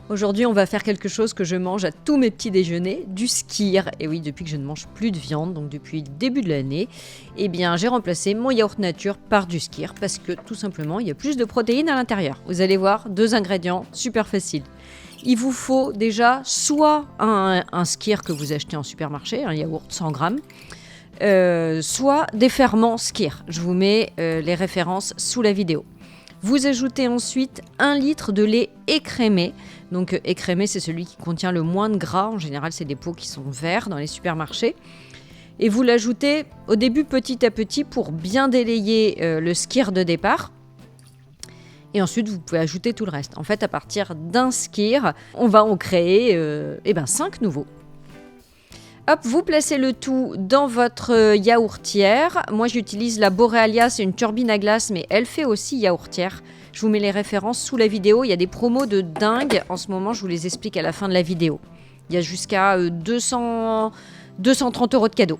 Aujourd'hui, on va faire quelque chose que je mange à tous mes petits déjeuners, du skyr. Et oui, depuis que je ne mange plus de viande, donc depuis le début de l'année, eh bien, j'ai remplacé mon yaourt nature par du skyr parce que tout simplement, il y a plus de protéines à l'intérieur. Vous allez voir, 2 ingrédients super faciles. Il vous faut déjà soit un skyr que vous achetez en supermarché, un yaourt 100 grammes, soit des ferments skyr. Je vous mets les références sous la vidéo. Vous ajoutez ensuite 1 litre de lait écrémé. Donc écrémé, c'est celui qui contient le moins de gras. En général, c'est des pots qui sont verts dans les supermarchés. Et vous l'ajoutez au début petit à petit pour bien délayer le skyr de départ. Et ensuite, vous pouvez ajouter tout le reste. En fait, à partir d'un skyr, on va en créer 5 nouveaux. Hop, vous placez le tout dans votre yaourtière. Moi, j'utilise la Borealia, c'est une turbine à glace, mais elle fait aussi yaourtière. Je vous mets les références sous la vidéo. Il y a des promos de dingue. En ce moment, je vous les explique à la fin de la vidéo. Il y a jusqu'à 230 € de cadeaux.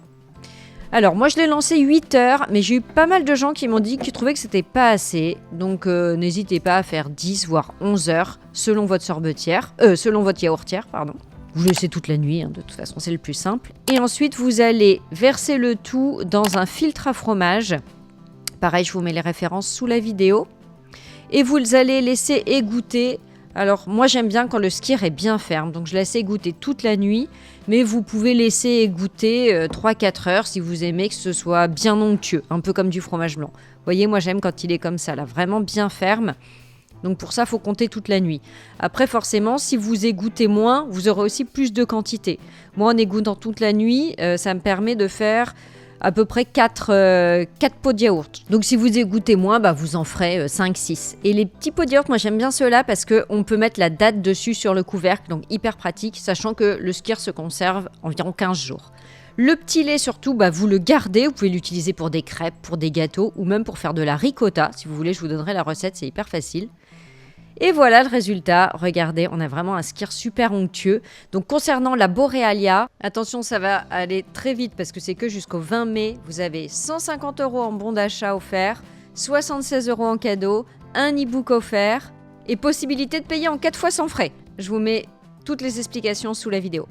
Alors, moi, je l'ai lancé 8 heures, mais j'ai eu pas mal de gens qui m'ont dit qu'ils trouvaient que c'était pas assez. Donc, n'hésitez pas à faire 10 voire 11 heures selon votre yaourtière, pardon. Vous laissez toute la nuit, de toute façon, c'est le plus simple. Et ensuite, vous allez verser le tout dans un filtre à fromage. Pareil, je vous mets les références sous la vidéo. Et vous allez laisser égoutter. Alors, moi, j'aime bien quand le skyr est bien ferme. Donc, je laisse égoutter toute la nuit. Mais vous pouvez laisser égoutter 3-4 heures si vous aimez que ce soit bien onctueux. Un peu comme du fromage blanc. Vous voyez, moi, j'aime quand il est comme ça, là, vraiment bien ferme. Donc pour ça, il faut compter toute la nuit. Après, forcément, si vous égouttez moins, vous aurez aussi plus de quantité. Moi, en égouttant toute la nuit, ça me permet de faire à peu près 4 pots de yaourt. Donc si vous égouttez moins, vous en ferez 5-6. Et les petits pots de yaourt, moi j'aime bien ceux-là parce qu'on peut mettre la date dessus sur le couvercle, donc hyper pratique, sachant que le skyr se conserve environ 15 jours. Le petit lait surtout, vous le gardez, vous pouvez l'utiliser pour des crêpes, pour des gâteaux ou même pour faire de la ricotta. Si vous voulez, je vous donnerai la recette, c'est hyper facile. Et voilà le résultat, regardez, on a vraiment un skyr super onctueux. Donc concernant la Borealia, attention, ça va aller très vite parce que c'est que jusqu'au 20 mai, vous avez 150 € en bon d'achat offert, 76 € en cadeau, un e-book offert et possibilité de payer en 4 fois sans frais. Je vous mets toutes les explications sous la vidéo.